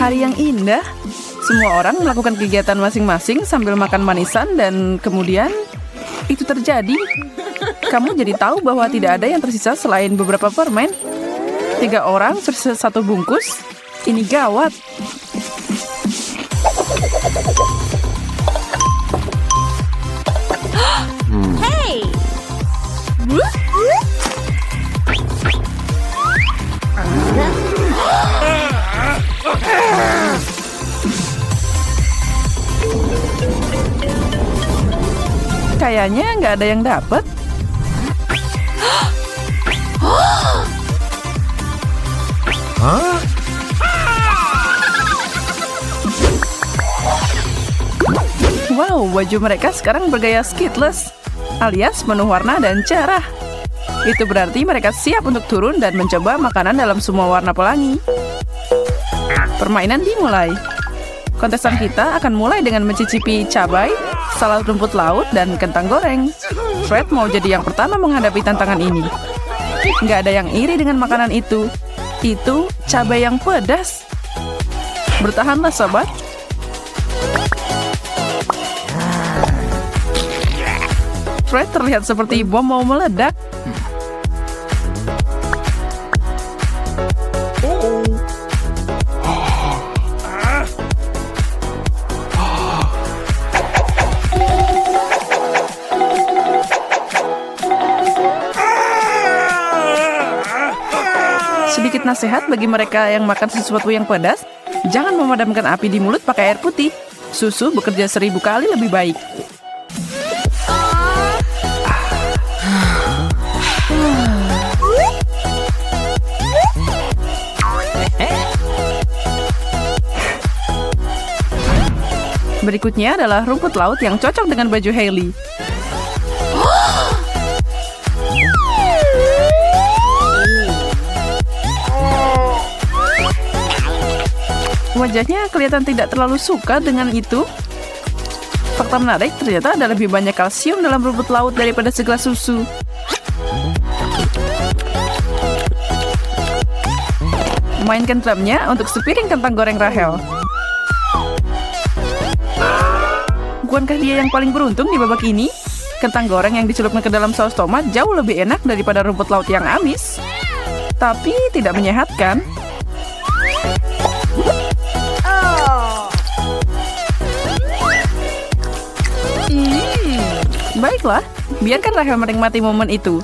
Hari yang indah. Semua orang melakukan kegiatan masing-masing sambil makan manisan dan kemudian itu terjadi. Kamu jadi tahu bahwa tidak ada yang tersisa selain beberapa permen. 3 orang versus 1 bungkus. Ini gawat. Hey! Kayaknya nggak ada yang dapat. Wow, baju mereka sekarang bergaya skitless, alias penuh warna dan cerah. Itu berarti mereka siap untuk turun dan mencoba makanan dalam semua warna pelangi. Permainan dimulai. Kontestan kita akan mulai dengan mencicipi cabai, salad rumput laut, dan kentang goreng. Fred mau jadi yang pertama menghadapi tantangan ini. Nggak ada yang iri dengan makanan itu. Itu cabai yang pedas. Bertahanlah, sobat. Fred terlihat seperti bom mau meledak. Sedikit nasihat bagi mereka yang makan sesuatu yang pedas, jangan memadamkan api di mulut pakai air putih. Susu bekerja 1000 kali lebih baik. Berikutnya adalah rumput laut yang cocok dengan baju Hailey. Wajahnya kelihatan tidak terlalu suka dengan itu. Fakta menarik, ternyata ada lebih banyak kalsium dalam rumput laut daripada segelas susu. Mainkan drumnya untuk sepiring kentang goreng Rahel. Bukankah dia yang paling beruntung di babak ini? Kentang goreng yang dicelupkan ke dalam saus tomat jauh lebih enak daripada rumput laut yang amis. Tapi tidak menyehatkan. Baiklah, biarkan Rahel menikmati momen itu.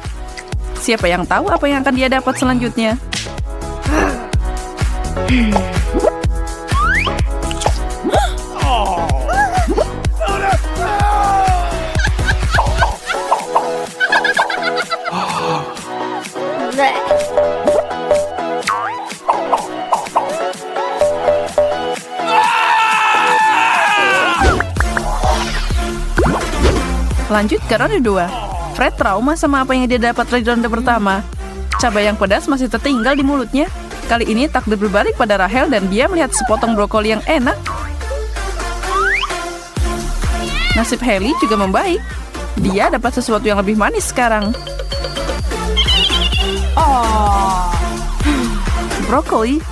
Siapa yang tahu apa yang akan dia dapat selanjutnya? Lanjut ke ronde 2. Fred trauma sama apa yang dia dapat dari ronde pertama. Cabai yang pedas masih tertinggal di mulutnya. Kali ini takdir berbalik pada Rahel dan dia melihat sepotong brokoli yang enak. Nasib Hailey juga membaik. Dia dapat sesuatu yang lebih manis sekarang. Brokoli.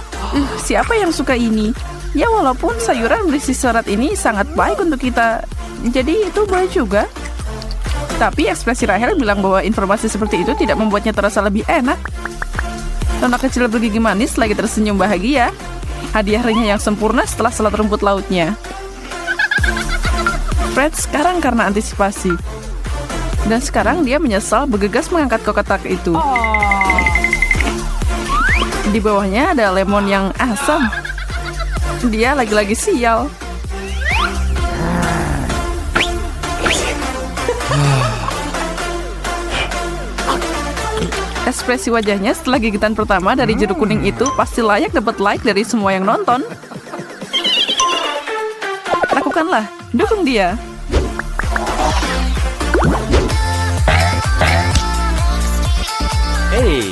Siapa yang suka ini? Ya walaupun sayuran berisi serat ini sangat baik untuk kita. Jadi itu boleh juga. Tapi ekspresi Rahel bilang bahwa informasi seperti itu tidak membuatnya terasa lebih enak. Anak kecil bergigi manis lagi tersenyum bahagia. Hadiah renyah yang sempurna setelah salad rumput lautnya. Fred sekarang karena antisipasi. Dan sekarang dia menyesal bergegas mengangkat kotak itu. Di bawahnya ada lemon yang asam. Dia lagi-lagi sial. Ekspresi wajahnya setelah gigitan pertama dari jeruk kuning itu pasti layak dapat like dari semua yang nonton. Lakukanlah, dukung dia. Hey.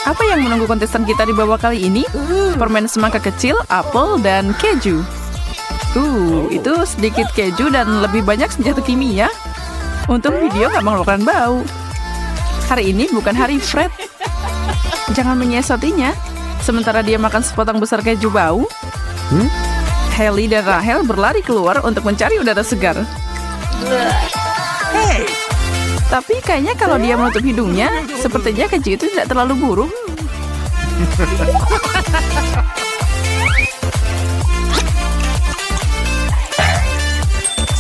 Apa yang menunggu kontestan kita di babak kali ini? Permen semangka kecil, apel, dan keju. Itu sedikit keju dan lebih banyak senjata kimia. Untung video gak mengeluarkan bau. Hari ini bukan hari Fred. Jangan menyiasatinya. Sementara dia makan sepotong besar keju bau. Hailey dan Rachel berlari keluar untuk mencari udara segar. Tapi kayaknya kalau dia menutup hidungnya, sepertinya keju itu tidak terlalu buruk.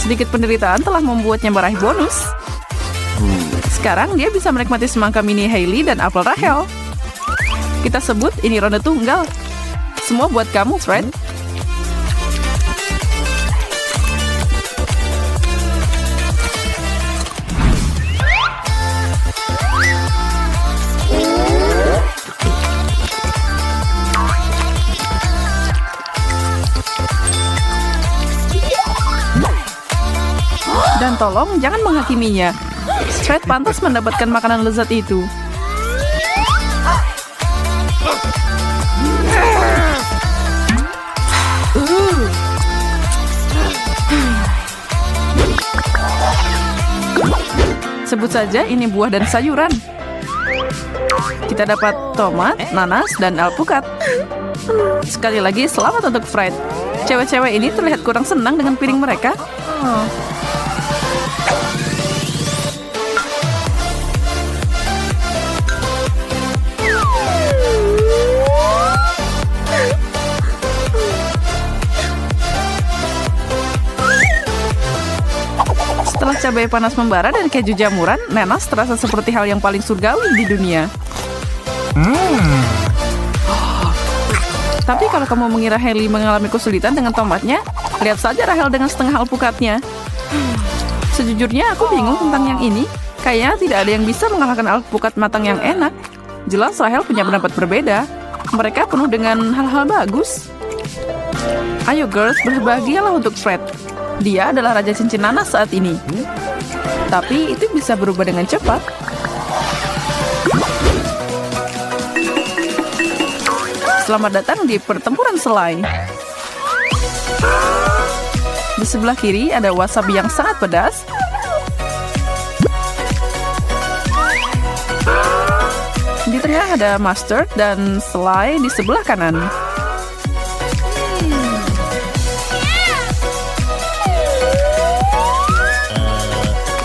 Sedikit penderitaan telah membuatnya meraih bonus. Sekarang dia bisa menikmati semangka mini Hailey dan apel Rachel. Kita sebut ini ronde tunggal. Semua buat kamu, Fred. Dan tolong jangan menghakiminya. Fred pantas mendapatkan makanan lezat itu. Sebut saja ini buah dan sayuran. Kita dapat tomat, nanas, dan alpukat. Sekali lagi selamat untuk Fred. Cewek-cewek ini terlihat kurang senang dengan piring mereka. Setelah cabai panas membara dan keju jamuran, nanas terasa seperti hal yang paling surgawi di dunia. Tapi kalau kamu mengira Hailey mengalami kesulitan dengan tomatnya, lihat saja Rachel dengan setengah alpukatnya. Sejujurnya aku bingung tentang yang ini. Kayaknya tidak ada yang bisa mengalahkan alpukat matang yang enak. Jelas Rachel punya pendapat berbeda. Mereka penuh dengan hal-hal bagus. Ayo girls, berbahagialah untuk Fred. Dia adalah raja cincin nanas saat ini. Tapi itu bisa berubah dengan cepat. Selamat datang di pertempuran selai. Di sebelah kiri ada wasabi yang sangat pedas. Di tengah ada mustard dan selai di sebelah kanan.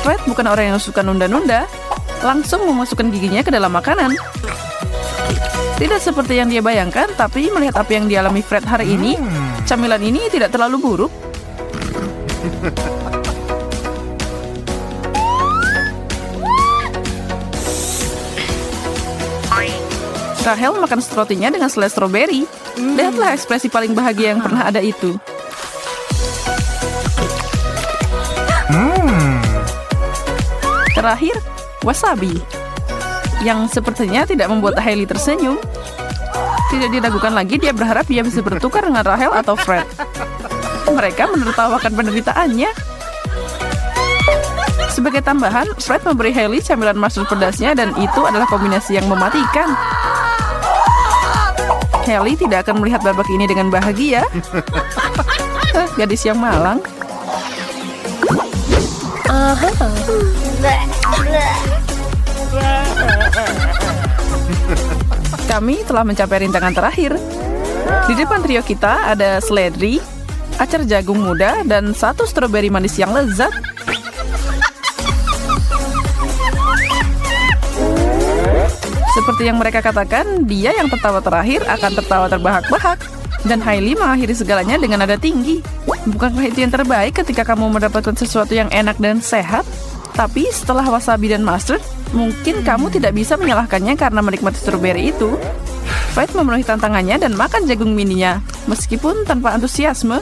Fred bukan orang yang suka nunda-nunda, langsung memasukkan giginya ke dalam makanan. Tidak seperti yang dia bayangkan, tapi melihat apa yang dialami Fred hari ini, camilan ini tidak terlalu buruk. Rachel makan strotinya dengan selai stroberi. Lihatlah ekspresi paling bahagia yang pernah ada itu. Terakhir, wasabi. Yang sepertinya tidak membuat Hailey tersenyum. Tidak diragukan lagi, dia berharap dia bisa bertukar dengan Rachel atau Fred. Mereka menertawakan penderitaannya. Sebagai tambahan, Fred memberi Hailey camilan mustard pedasnya dan itu adalah kombinasi yang mematikan. Hailey tidak akan melihat babak ini dengan bahagia. Gadis yang malang. Kami telah mencapai rintangan terakhir. Di depan trio kita ada seledri, acar jagung muda, dan satu stroberi manis yang lezat. Seperti yang mereka katakan, dia yang tertawa terakhir akan tertawa terbahak-bahak. Dan Hailey mengakhiri segalanya dengan nada tinggi. Bukankah itu yang terbaik ketika kamu mendapatkan sesuatu yang enak dan sehat? Tapi setelah wasabi dan mustard, mungkin kamu tidak bisa menyalahkannya karena menikmati stroberi itu. Fred memenuhi tantangannya dan makan jagung mininya, meskipun tanpa antusiasme.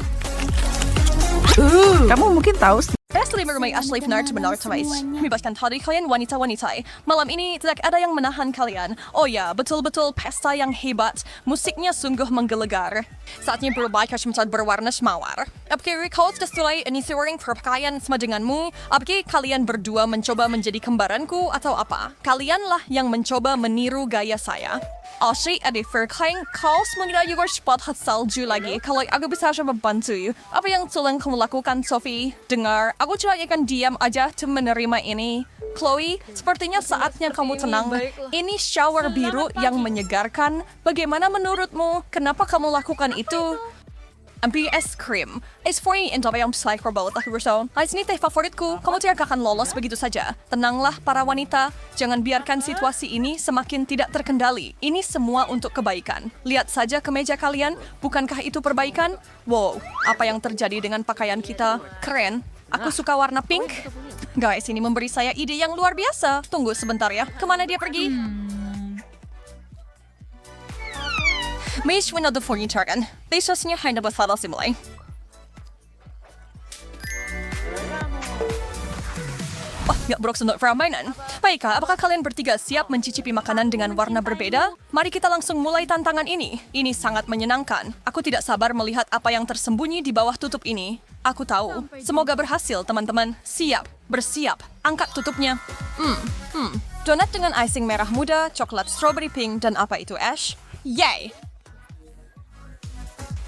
Kamu mungkin tahu. Ashley merumai Ashley benar tawais. Membebaskan hati kalian wanita-wanita. Malam ini tidak ada yang menahan kalian. Oh ya, betul-betul pesta yang hebat. Musiknya sungguh menggelegar. Saatnya berubah kacamata berwarna semawar. Apakah kau sudah mulai ini sering berpakaian sama denganmu? Apakah kalian berdua mencoba menjadi kembaranku atau apa? Kalianlah yang mencoba meniru gaya saya. Ashley, adik verklaring kau semoga juga cepat salju lagi. Kalau aku bisa membantu, apa yang telah kamu lakukan, Sophie? Dengar, aku cuma akan diam aja untuk menerima ini. Chloe, sepertinya saatnya kamu tenang. Ini shower biru yang menyegarkan. Bagaimana menurutmu? Kenapa kamu lakukan itu? Ambil es krim. Es free in yang psycho bawat aku bersama. Hai sini teh favoritku. Kamu tidak akan lolos begitu saja. Tenanglah para wanita. Jangan biarkan situasi ini semakin tidak terkendali. Ini semua untuk kebaikan. Lihat saja kemeja kalian. Bukankah itu perbaikan? Wow, apa yang terjadi dengan pakaian kita? Keren. Aku suka warna pink. Guys, ini memberi saya ide yang luar biasa. Tunggu sebentar ya. Kemana dia pergi? May swinado furniture kan. Lesosnya hanya bersalah simulai. Oh, nggak buruk untuk permainan. Baiklah, apakah kalian bertiga siap mencicipi makanan dengan warna berbeda? Mari kita langsung mulai tantangan ini. Ini sangat menyenangkan. Aku tidak sabar melihat apa yang tersembunyi di bawah tutup ini. Aku tahu. Semoga berhasil, teman-teman. Siap, bersiap. Angkat tutupnya. Donat dengan icing merah muda, coklat strawberry pink, dan apa itu, Ash? Yay!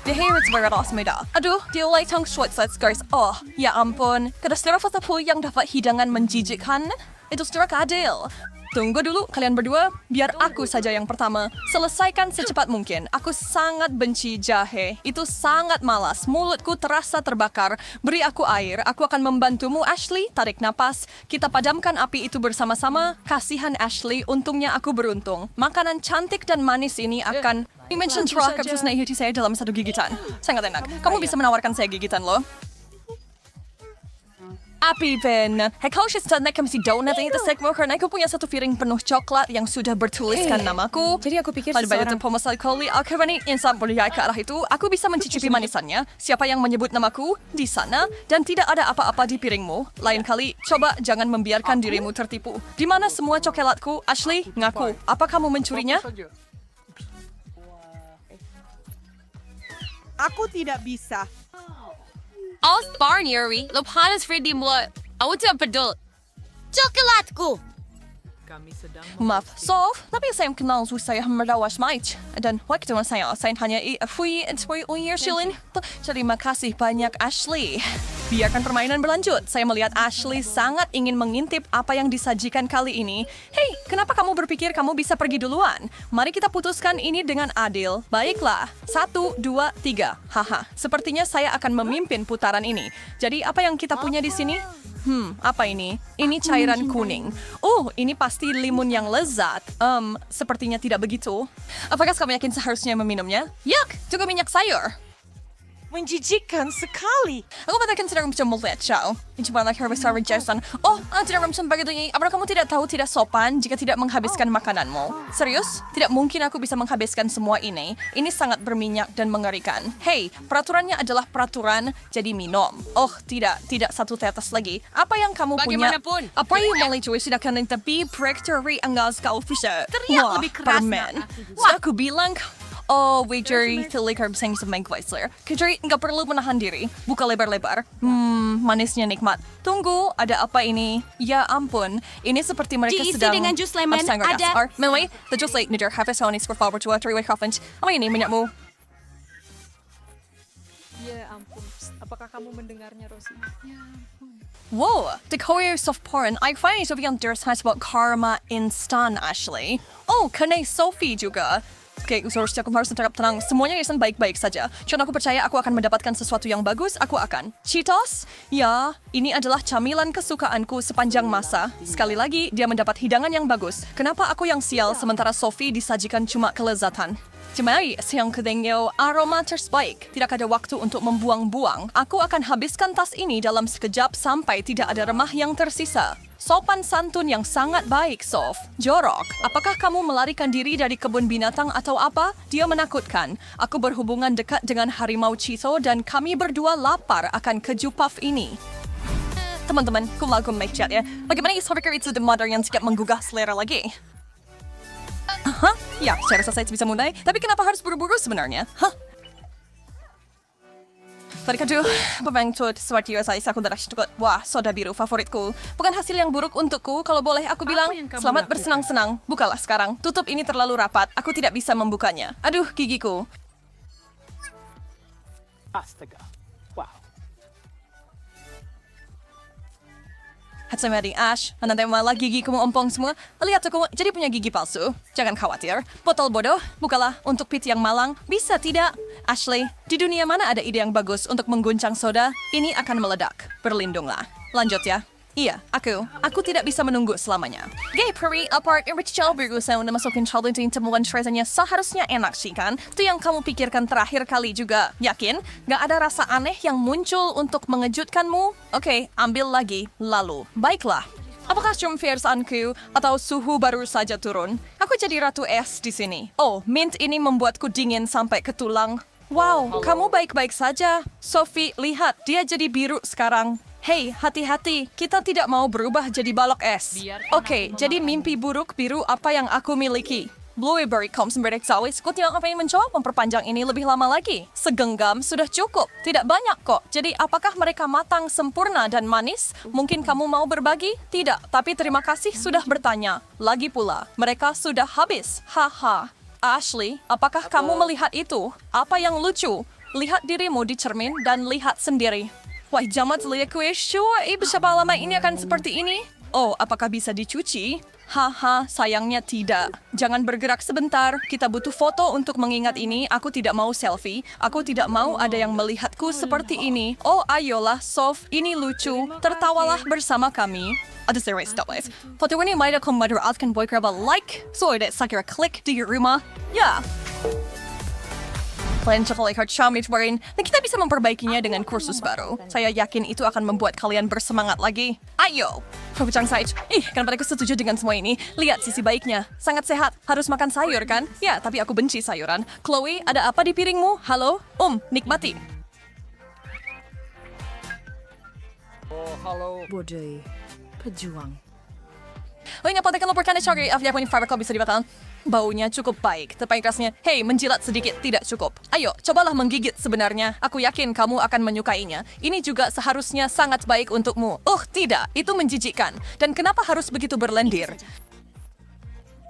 The hair is very muda. Aduh, dia ulai tang short sets guys. Oh, ya ampun. Kada secara foto yang dapat hidangan menjijikkan. Itu secara adil. Tunggu dulu, kalian berdua. Biar aku saja yang pertama. Selesaikan secepat mungkin. Aku sangat benci jahe. Itu sangat malas. Mulutku terasa terbakar. Beri aku air. Aku akan membantumu, Ashley. Tarik napas. Kita padamkan api itu bersama-sama. Kasihan Ashley, untungnya aku beruntung. Makanan cantik dan manis ini akan dimension terakhir terus naik saya dalam satu gigitan. Sangat enak. Kamu bisa menawarkan saya gigitan loh. Api Ben. Hei kau sih nak kami si donat ini tersegmo karena aku punya satu piring penuh coklat yang sudah bertuliskan namaku. Jadi aku pikir pada seseorang... banyak pemasal koli akhirnya insan berdaya ke arah itu. Aku bisa mencicipi manisannya. Siapa yang menyebut namaku di sana dan tidak ada apa-apa di piringmu. Lain kali coba jangan membiarkan dirimu tertipu. Di mana semua coklatku? Ashley, ngaku. Apa kamu mencurinya? Aku tidak bisa. Osborne Yuri, lo panas Freddy mula. Aku tidak pedul. Coklatku! Maaf, Sof, tapi saya kenal saya merdawas Mike. Dan waktu saya hanya fui unyir shilin. Terima kasih banyak, Ashley. Biarkan permainan berlanjut. Saya melihat Ashley sangat ingin mengintip apa yang disajikan kali ini. Hei, kenapa kamu berpikir kamu bisa pergi duluan? Mari kita putuskan ini dengan adil. Baiklah, 1, 2, 3. Haha, sepertinya saya akan memimpin putaran ini. Jadi apa yang kita punya di sini? Apa ini? Ini cairan kuning. Oh, ini pasti limun yang lezat. Sepertinya tidak begitu. Apakah kamu yakin seharusnya meminumnya? Yak, juga minyak sayur. Menjijikkan sekali. Aku bahkan tidak bisa melihat siya. Ini cuma lagi harus harus Jason. Oh, tidak bisa begitu. Apakah kamu tidak tahu tidak sopan jika tidak menghabiskan makananmu? Serius? Tidak mungkin aku bisa menghabiskan semua ini. Ini sangat berminyak dan mengerikan. Hei, peraturannya adalah peraturan, jadi minum. Oh, tidak satu tetes lagi. Apa yang kamu punya? Bagaimanapun. Apa yang melalui sudah akan tapi breakthrough anggas kau bisa. Teriak lebih keras, permen. nak. So, aku bilang, oh, Jerry, telikar besang sa main Weisler. Jerry, nggak perlu menahan diri. Buka lebar-lebar. Manisnya nikmat. Tunggu, ada apa ini? Ya ampun, ini seperti mereka Diisi sedang... dengan jus lemon, ada- Meanwhile, the jus late nider half a sonis for forward to a three-way coffins. Apa ini, minyakmu? Ya ampun, apakah kamu mendengarnya, Rosie? Ya ampun. Whoa, the couriers of porn. I find so beyond there's has about karma instant, Ashley. Oh, kanay Sophie juga. Oke, seharusnya aku harus tetap tenang. Semuanya akan baik-baik saja. Karena aku percaya aku akan mendapatkan sesuatu yang bagus, aku akan. Cheetos? Ya, ini adalah camilan kesukaanku sepanjang masa. Sekali lagi, dia mendapat hidangan yang bagus. Kenapa aku yang sial sementara Sophie disajikan cuma kelezatan? Cemai, siang kedengyo, aroma terbaik. Tidak ada waktu untuk membuang-buang. Aku akan habiskan tas ini dalam sekejap sampai tidak ada remah yang tersisa. Sopan santun yang sangat baik, Sof. Jorok, apakah kamu melarikan diri dari kebun binatang atau apa? Dia menakutkan. Aku berhubungan dekat dengan harimau Cheeto dan kami berdua lapar akan keju puff ini. Teman-teman, kumlakum make chat ya. Bagaimana isofakir itu the mother yang sikap menggugah selera lagi? Hah? Ya, saya rasa saya bisa mulai. Tapi kenapa harus buru-buru sebenarnya? Hah? Tadi kaju, pembentuk sesuatu saya aku darah sedikit. Wah, soda biru favoritku. Bukan hasil yang buruk untukku. Kalau boleh aku bilang, yang kamu selamat lakukan? bersenang-senang. Bukalah sekarang. Tutup ini terlalu rapat. Aku tidak bisa membukanya. Aduh, gigiku. Astaga. Wow. Hatsumari Ash, nanti malah gigi kamu ompong semua. Lihat aku jadi punya gigi palsu. Jangan khawatir. Botol bodoh, bukalah untuk pit yang malang. Bisa tidak? Ashley, di dunia mana ada ide yang bagus untuk mengguncang soda? Ini akan meledak. Berlindunglah. Lanjut ya. Iya, aku tidak bisa menunggu selamanya. Gay Peri, apart Rachel berusaha untuk masukin childhood yang temuan rasanya seharusnya enak sih kan? Itu yang kamu pikirkan terakhir kali juga. Yakin? Gak ada rasa aneh yang muncul untuk mengejutkanmu? Oke, ambil lagi. Lalu, baiklah. Apakah cumfirsanku atau suhu baru saja turun? Aku jadi ratu es di sini. Oh, mint ini membuatku dingin sampai ke tulang. Wow, kamu baik-baik saja. Sophie, lihat, dia jadi biru sekarang. Hei, hati-hati, kita tidak mau berubah jadi balok es. Oke, jadi mimpi buruk biru apa yang aku miliki? Blueberry Combs Sawis, kau tidak ngapain mencoba memperpanjang ini lebih lama lagi? Segenggam sudah cukup, tidak banyak kok. Jadi apakah mereka matang, sempurna, dan manis? Mungkin kamu mau berbagi? Tidak, tapi terima kasih sudah bertanya. Lagi pula, mereka sudah habis. Haha. Ashley, apakah kamu melihat itu? Apa yang lucu? Lihat dirimu di cermin dan lihat sendiri. Wah, jamat lihat kue sure, berapa lama ini akan seperti ini? Oh, apakah bisa dicuci? Haha, sayangnya tidak. Jangan bergerak sebentar. Kita butuh foto untuk mengingat ini. Aku tidak mau selfie. Aku tidak mau ada yang melihatku seperti ini. Oh, ayolah, Sof. Ini lucu. Tertawalah bersama kami. Ada series stop guys. Foto ini may akong maduratkan boy keraba like. So, ada sakira klik di rumah. Ya. Plan chocolate heart charmit warin dan kita bisa memperbaikinya dengan kursus baru. Saya yakin itu akan membuat kalian bersemangat lagi. Ayo! Pembicang Saij, kenapa aku setuju dengan semua ini? Lihat sisi baiknya. Sangat sehat. Harus makan sayur kan? Ya, tapi aku benci sayuran. Chloe, ada apa di piringmu? Halo? Nikmati. Bodoh, pejuang. Ini apa kalau perkara cari afya pun fiber bisa dibatalkan? Baunya cukup baik, tapi kerasnya, hei, menjilat sedikit tidak cukup. Ayo, cobalah menggigit sebenarnya. Aku yakin kamu akan menyukainya. Ini juga seharusnya sangat baik untukmu. Tidak, itu menjijikkan. Dan kenapa harus begitu berlendir?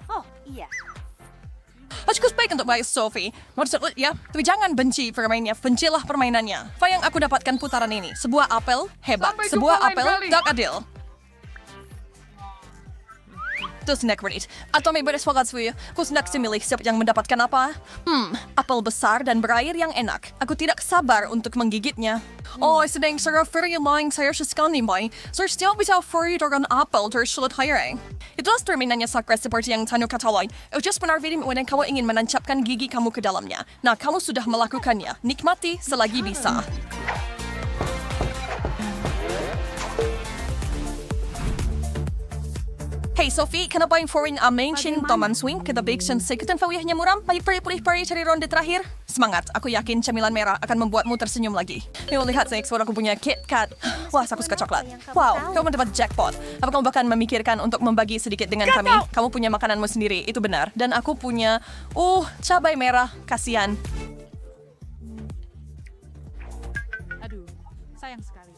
Oh, iya. Cukup baik untuk baik Sophie. Maksud ya, tapi jangan benci permainnya. Bencilah permainannya. Apa yang aku dapatkan putaran ini? Sebuah apel hebat. Sebuah apel tak adil. Terus neck read. Atau may berespakat suyo. Kung nak similih siapa yang mendapatkan apa? Apel besar dan berair yang enak. Aku tidak sabar untuk menggigitnya. Oh, sedang sarap very long saya sekali boy. Sir still bisa free dengan apel tersulut hiring. Itulah terminannya sakra seperti yang Tanu katakan. Just benar video when kamu ingin menancapkan gigi kamu ke dalamnya. Nah, kamu sudah melakukannya. Nikmati selagi bisa. Hey Sophie, kenapa yang foreign mention Toman Swing kita bikin sekitan fawihnya muram? Pari cari ronde terakhir. Semangat, aku yakin camilan merah akan membuatmu tersenyum lagi. Yuk lihat saya ekspor aku punya KitKat. Wah, aku suka coklat. Wow, kamu mendapat jackpot. Apa kamu bahkan memikirkan untuk membagi sedikit dengan kami? Kamu punya makananmu sendiri, itu benar. Dan aku punya, cabai merah, kasihan. Aduh, sayang sekali.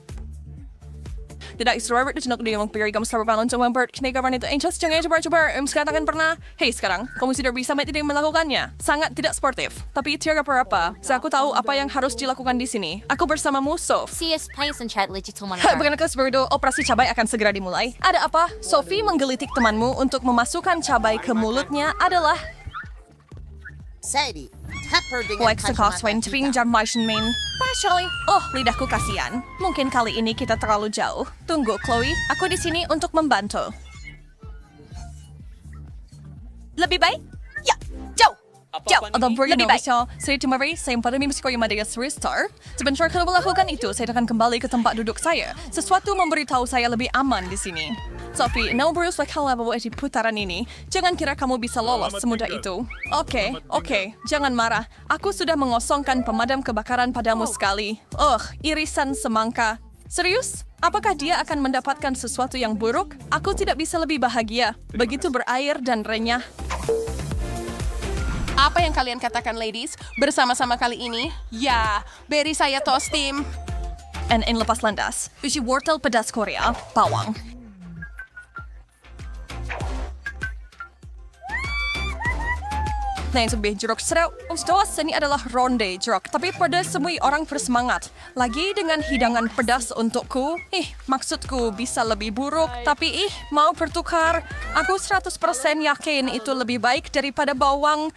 Tidak istirahat di jenak dia mengpiri kamu selalu balon sama Bert Knegaran itu just jangan coba sekarang pernah. Hey sekarang kamu sudah bisa tidak melakukannya. Sangat tidak sportif. Tapi tiada apa-apa. Aku tahu apa yang harus dilakukan di sini. Aku bersamamu Sof. CS Place and Chat Digital Monitor. Bukankah seperti operasi cabai akan segera dimulai? Ada apa? Sophie menggelitik temanmu untuk memasukkan cabai ke mulutnya adalah Sadie, Tupper dengan like sekoswain tring jam main. Partially. Lidahku kasihan. Mungkin kali ini kita terlalu jauh. Tunggu, Chloe. Aku di sini untuk membantu. Lebih baik? Ya, jauh. Lebih baik. Saya Timari, saya pada mimpi sekolah Madras Restore. Sebentar kalau melakukan itu, saya akan kembali ke tempat duduk saya. Sesuatu memberitahu saya lebih aman di sini. Sophie, now berusaha kalau bawa di putaran ini. Jangan kira kamu bisa lolos semudah itu. Oke, jangan marah. Aku sudah mengosongkan pemadam kebakaran padamu sekali. Irisan semangka. Serius? Apakah dia akan mendapatkan sesuatu yang buruk? Aku tidak bisa lebih bahagia. Begitu berair dan renyah. Apa yang kalian katakan, ladies? Bersama-sama kali ini? Ya, beri saya toastim. And lepas landas. Uji wortel pedas Korea, bawang. Nah, itu jeruk serau. Setelah ini adalah ronde jeruk. Tapi pada semua orang bersemangat. Lagi dengan hidangan pedas untukku. Maksudku bisa lebih buruk. Tapi mau bertukar. Aku 100% yakin itu lebih baik daripada bawang.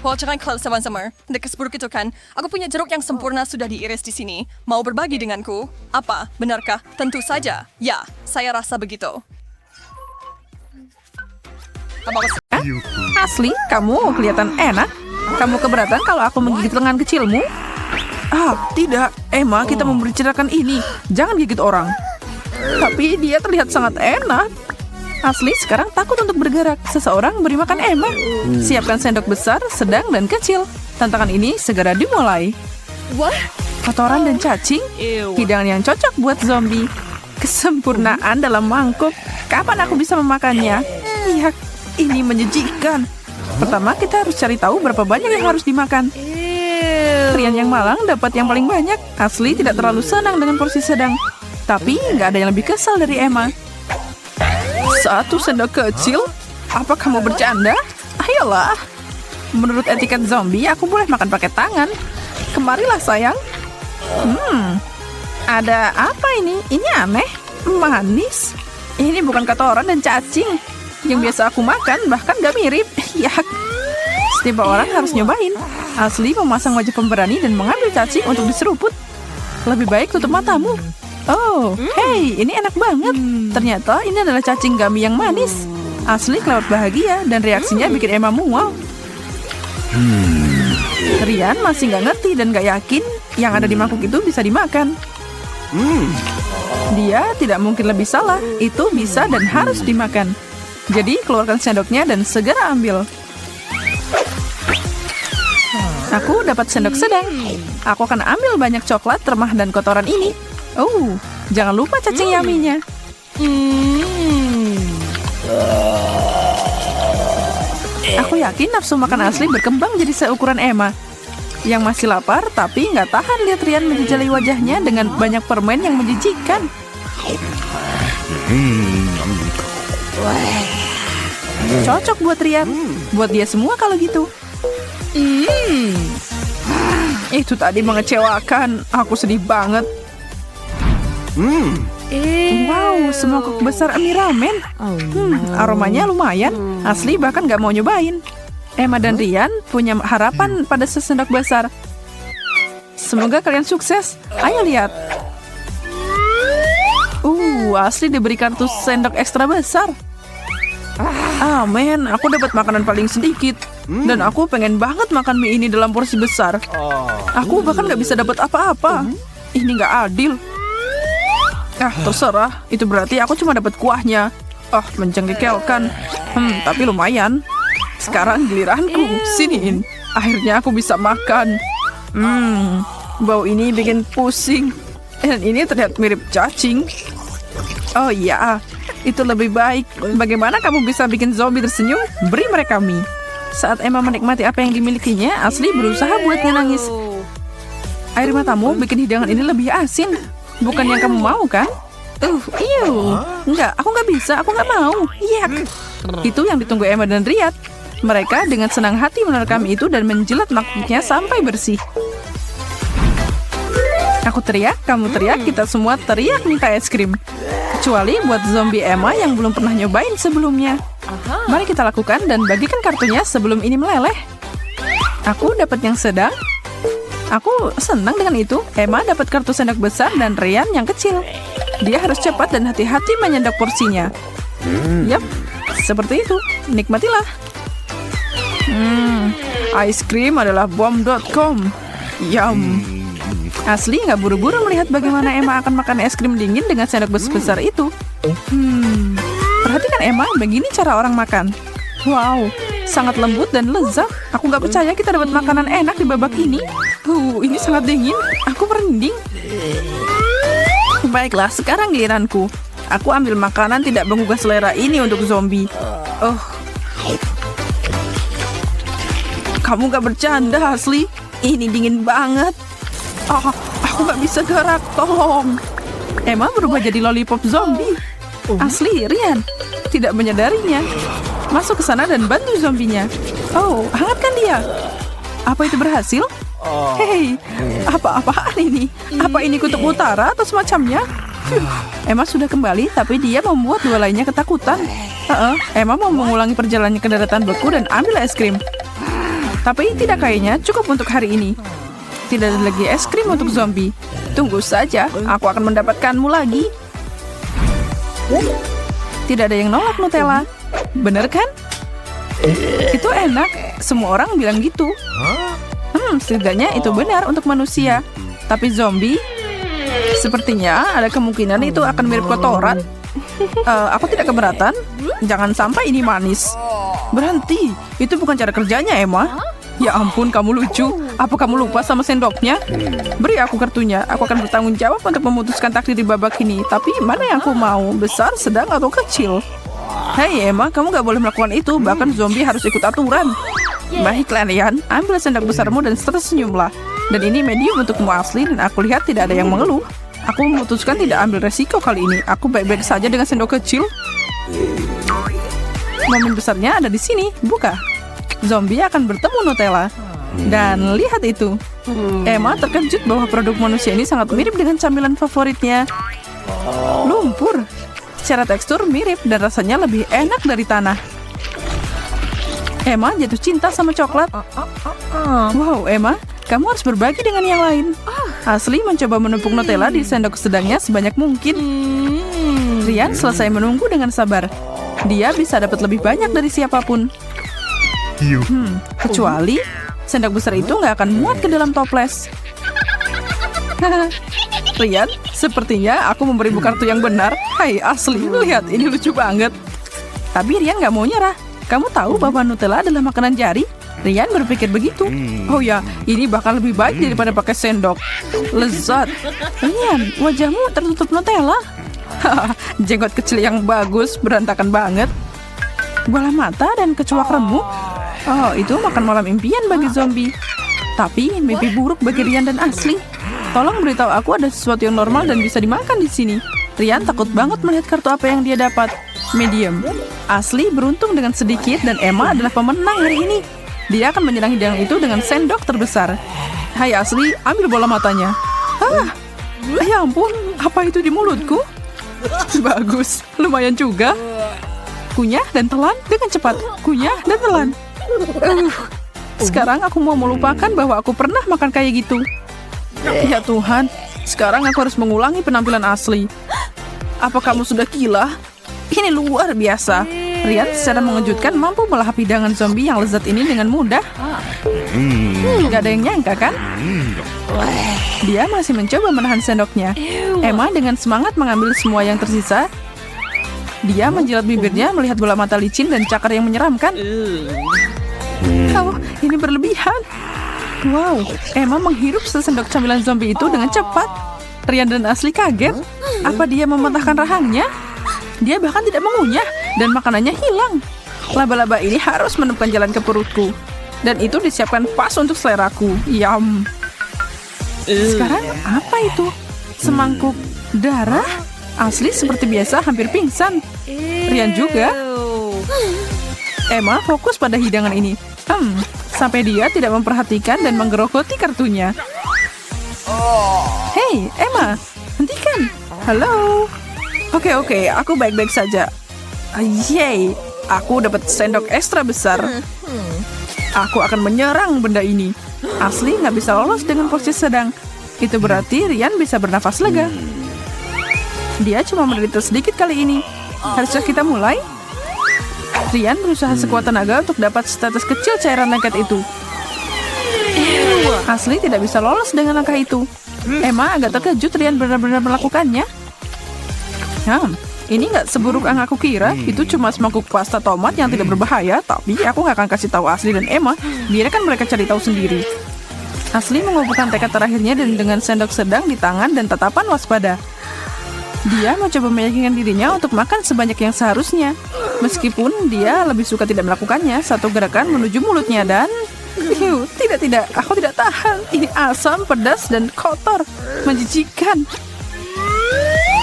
Wah, jangan kalau sama-sama. Dekat buruk itu kan. Aku punya jeruk yang sempurna sudah diiris di sini. Mau berbagi denganku? Apa? Benarkah? Tentu saja. Ya, saya rasa begitu. Asli, kamu kelihatan enak. Kamu keberatan kalau aku menggigit lengan kecilmu? Tidak. Emma, kita membicarakan ini. Jangan gigit orang. Tapi dia terlihat sangat enak. Asli, sekarang takut untuk bergerak. Seseorang beri makan Emma. Siapkan sendok besar, sedang, dan kecil. Tantangan ini segera dimulai. Kotoran dan cacing, hidangan yang cocok buat zombie. Kesempurnaan dalam mangkuk. Kapan aku bisa memakannya? Iya, ini menjijikkan. Pertama, kita harus cari tahu berapa banyak yang harus dimakan. Rian yang malang dapat yang paling banyak. Asli tidak terlalu senang dengan porsi sedang. Tapi nggak ada yang lebih kesal dari Emma. 1 sendok kecil? Apa kamu bercanda? Ayolah. Menurut etiket zombie, aku boleh makan pakai tangan. Kemarilah sayang. Ada apa ini? Ini aneh. Manis. Ini bukan kotoran dan cacing. Yang biasa aku makan, bahkan gak mirip. Yak. Setiap orang harus nyobain. Asli memasang wajah pemberani dan mengambil cacing untuk diseruput. Lebih baik tutup matamu. Oh, hey, ini enak banget. Ternyata ini adalah cacing gummy yang manis. Asli kelewat bahagia dan reaksinya bikin Emma mual. Rian masih gak ngerti dan gak yakin yang ada di mangkuk itu bisa dimakan. Dia tidak mungkin lebih salah. Itu bisa dan harus dimakan. Jadi keluarkan sendoknya dan segera ambil. Aku dapat sendok sedang. Aku akan ambil banyak coklat, remah, dan kotoran ini. Oh, jangan lupa cacing yummy-nya. Aku yakin nafsu makan asli berkembang jadi seukuran Emma. Yang masih lapar tapi nggak tahan lihat Rian menjejali wajahnya dengan banyak permen yang menjijikkan. Cocok buat Rian. Buat dia semua kalau gitu. Itu tadi mengecewakan. Aku sedih banget. Wow, semangkuk besar mie ramen. Aromanya lumayan. Asli bahkan gak mau nyobain. Emma dan Rian punya harapan pada sesendok besar. Semoga kalian sukses. Ayo lihat. Asli diberi kartu sendok ekstra besar. Men, aku dapat makanan paling sedikit. Dan aku pengen banget makan mie ini dalam porsi besar. Aku bahkan gak bisa dapat apa-apa. Ini gak adil. Terserah. Itu berarti aku cuma dapat kuahnya. Menjengkelkan. Tapi lumayan. Sekarang giliranku. Siniin. Akhirnya aku bisa makan. Bau ini bikin pusing. Dan ini terlihat mirip cacing. Oh iya, itu lebih baik. Bagaimana kamu bisa bikin zombie tersenyum? Beri mereka mie. Saat Emma menikmati apa yang dimilikinya, Asli berusaha buatnya nangis. Air matamu bikin hidangan ini lebih asin. Bukan yang kamu mau, kan? Enggak, aku nggak bisa, aku nggak mau. Yak. Itu yang ditunggu Emma dan Riyad. Mereka dengan senang hati menerkam itu dan menjilat mangkuknya sampai bersih. Aku teriak, kamu teriak, kita semua teriak minta es krim. Kecuali buat zombie Emma yang belum pernah nyobain sebelumnya. Mari kita lakukan dan bagikan kartunya sebelum ini meleleh. Aku dapat yang sedang. Aku senang dengan itu. Emma dapat kartu sendok besar dan Rian yang kecil. Dia harus cepat dan hati-hati menyendok porsinya. Yap, seperti itu. Nikmatilah. Ice cream adalah bom.com. Yum. Asli nggak buru-buru melihat bagaimana Emma akan makan es krim dingin dengan sendok besar itu. Perhatikan Emma, begini cara orang makan. Wow, sangat lembut dan lezat. Aku nggak percaya kita dapat makanan enak di babak ini. Ini sangat dingin. Aku merinding. Baiklah, sekarang giliranku. Aku ambil makanan tidak menggugah selera ini untuk zombie. Kamu nggak bercanda, Asli? Ini dingin banget. Aku nggak bisa gerak, tolong. Emma berubah jadi lollipop zombie. Asli, Rian tidak menyadarinya. Masuk ke sana dan bantu zombinya. Oh, hangatkan dia. Apa itu berhasil? Hei, apa-apaan ini? Apa ini kutub utara atau semacamnya? Emma sudah kembali, tapi dia membuat dua lainnya ketakutan. Emma mau mengulangi perjalanannya ke daratan beku dan ambil es krim. Tapi tidak kayaknya cukup untuk hari ini. Tidak ada lagi es krim untuk zombie. Tunggu saja, aku akan mendapatkanmu lagi. Tidak ada yang nolak Nutella. Bener kan? Itu enak. Semua orang bilang gitu. Setidaknya itu benar untuk manusia. Tapi zombie, sepertinya ada kemungkinan itu akan mirip kotoran. Aku tidak keberatan. Jangan sampai ini manis. Berhenti. Itu bukan cara kerjanya, Emma. Ya ampun, kamu lucu. Apa kamu lupa sama sendoknya? Beri aku kartunya. Aku akan bertanggung jawab untuk memutuskan takdir di babak ini. Tapi mana yang aku mau? Besar, sedang, atau kecil? Hei Emma, kamu gak boleh melakukan itu. Bahkan zombie harus ikut aturan. Baiklah Rian, ambil sendok besarmu dan tersenyumlah. Dan ini medium untukmu Asli, dan aku lihat tidak ada yang mengeluh. Aku memutuskan tidak ambil resiko kali ini. Aku baik-baik saja dengan sendok kecil. Momen besarnya ada di sini, buka. Zombie akan bertemu Nutella. Dan lihat itu. Emma terkejut bahwa produk manusia ini sangat mirip dengan camilan favoritnya. Lumpur. Secara tekstur mirip dan rasanya lebih enak dari tanah. Emma jatuh cinta sama coklat. Wow, Emma, kamu harus berbagi dengan yang lain. Asli mencoba menumpuk Nutella di sendok sedangnya sebanyak mungkin. Rian selesai menunggu dengan sabar. Dia bisa dapat lebih banyak dari siapapun. Kecuali sendok besar itu nggak akan muat ke dalam toples. Rian, sepertinya aku memberimu kartu yang benar. Hai Asli, lihat ini lucu banget. Tapi Rian nggak mau nyerah. Kamu tahu bahwa Nutella adalah makanan jari? Rian berpikir begitu. Oh ya, ini bahkan lebih baik daripada pakai sendok. Lezat. Rian, wajahmu tertutup Nutella. Jenggot kecil yang bagus, berantakan banget. Bola mata dan kecoak remuk. Oh, itu makan malam impian bagi zombie. Tapi mimpi buruk bagi Rian dan Asli. Tolong beritahu aku ada sesuatu yang normal dan bisa dimakan di sini. Rian takut banget melihat kartu apa yang dia dapat. Medium. Asli beruntung dengan sedikit dan Emma adalah pemenang hari ini. Dia akan menyerang hidangan itu dengan sendok terbesar. Hai Asli, ambil bola matanya. Ya ampun, apa itu di mulutku? Bagus, lumayan juga. Kunyah dan telan dengan cepat. Kunyah dan telan. Sekarang aku mau melupakan bahwa aku pernah makan kayak gitu. Ya Tuhan, sekarang aku harus mengulangi penampilan Asli. Apa kamu sudah gila? Ini luar biasa. Rian secara mengejutkan mampu melahap hidangan zombie yang lezat ini dengan mudah. Gak ada yang nyangka kan? Dia masih mencoba menahan sendoknya. Emma dengan semangat mengambil semua yang tersisa. Dia menjilat bibirnya melihat bola mata licin dan cakar yang menyeramkan. Oh, ini berlebihan. Wow, Emma menghirup sesendok camilan zombie itu dengan cepat. Rian dan Asli kaget. Apa dia mematahkan rahangnya? Dia bahkan tidak mengunyah dan makanannya hilang. Laba-laba ini harus menemukan jalan ke perutku. Dan itu disiapkan pas untuk seleraku. Yum. Sekarang apa itu? Semangkuk darah? Asli seperti biasa hampir pingsan. Rian juga. Emma fokus pada hidangan ini. Sampai dia tidak memperhatikan dan menggerogoti kartunya. Hei, Emma, hentikan. Halo. Oke, aku baik-baik saja. Yeay, aku dapat sendok ekstra besar. Aku akan menyerang benda ini. Asli nggak bisa lolos dengan posisi sedang. Itu berarti Rian bisa bernafas lega. Dia cuma menderita sedikit kali ini. Haruskah kita mulai? Rian berusaha sekuat tenaga untuk dapat setetes kecil cairan lengket itu. Asli tidak bisa lolos dengan langkah itu. Emma agak terkejut Rian benar-benar melakukannya. Ini nggak seburuk yang aku kira. Itu cuma semangkuk pasta tomat yang tidak berbahaya. Tapi aku nggak akan kasih tahu Asli dan Emma. Biarkan mereka cari tahu sendiri. Asli mengumpulkan tekad terakhirnya dan dengan sendok sedang di tangan dan tatapan waspada. Dia mencoba meyakinkan dirinya untuk makan sebanyak yang seharusnya. Meskipun dia lebih suka tidak melakukannya. Satu gerakan menuju mulutnya dan... Tidak, aku tidak tahan. Ini asam, pedas, dan kotor. Menjijikan.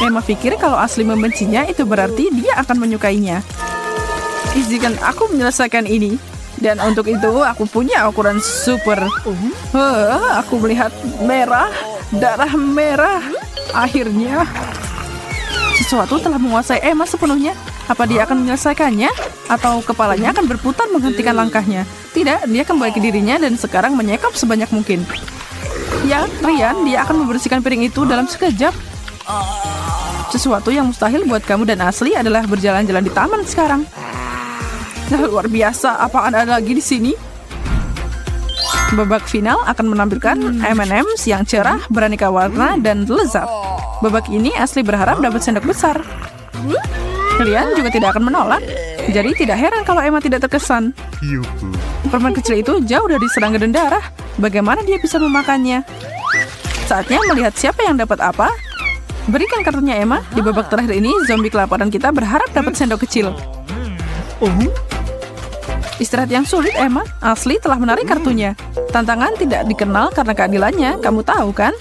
Emma pikir kalau Asli membencinya itu berarti dia akan menyukainya. Izinkan aku menyelesaikan ini. Dan untuk itu aku punya ukuran super. Aku melihat merah, darah merah. Akhirnya sesuatu telah menguasai Emma sepenuhnya. Apa dia akan menyelesaikannya? Atau kepalanya akan berputar menghentikan langkahnya? Tidak, dia kembali ke dirinya dan sekarang menyekap sebanyak mungkin. Ya, Ryan, dia akan membersihkan piring itu dalam sekejap. Sesuatu yang mustahil buat kamu dan Ashley adalah berjalan-jalan di taman sekarang. Luar biasa, apa ada lagi di sini? Babak final akan menampilkan M&M's yang cerah, beraneka warna, dan lezat. Babak ini Ashley berharap dapat sendok besar. Kalian juga tidak akan menolak, jadi tidak heran kalau Emma tidak terkesan. Permen kecil itu jauh dari serangga dan darah. Bagaimana dia bisa memakannya? Saatnya melihat siapa yang dapat apa. Berikan kartunya Emma. Di babak terakhir ini, zombie kelaparan kita berharap dapat sendok kecil. Istirahat yang sulit, Emma. Ashley telah menarik kartunya. Tantangan tidak dikenal karena keadilannya, kamu tahu kan?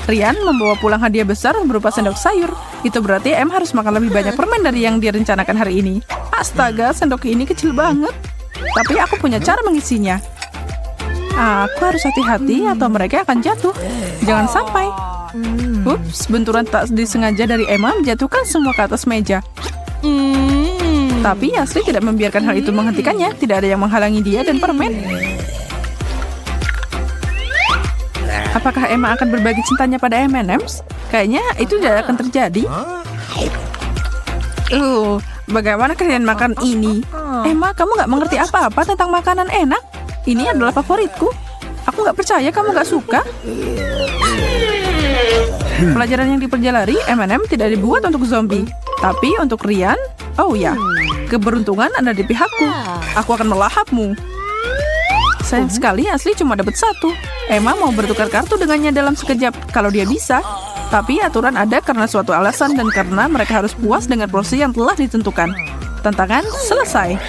Ryan membawa pulang hadiah besar berupa sendok sayur. Itu berarti Emma harus makan lebih banyak permen dari yang dia rencanakan hari ini. Astaga, sendok ini kecil banget. Tapi aku punya cara mengisinya. Aku harus hati-hati atau mereka akan jatuh. Jangan sampai. Ups, benturan tak disengaja dari Emma menjatuhkan semua ke atas meja. Tapi Ashley tidak membiarkan hal itu menghentikannya. Tidak ada yang menghalangi dia dan permen. Apakah Emma akan berbagi cintanya pada M&M's? Kayaknya itu tidak akan terjadi. Bagaimana kalian makan ini? Emma, kamu nggak mengerti apa-apa tentang makanan enak. Ini adalah favoritku. Aku nggak percaya kamu nggak suka. Pelajaran yang dipelajari, M&M tidak dibuat untuk zombie. Tapi untuk Ryan, oh ya, keberuntungan ada di pihakku. Aku akan melahapmu. Sayang sekali Ashley cuma dapat satu. Emma mau bertukar kartu dengannya dalam sekejap kalau dia bisa. Tapi aturan ada karena suatu alasan dan karena mereka harus puas dengan porsi yang telah ditentukan. Tantangan selesai.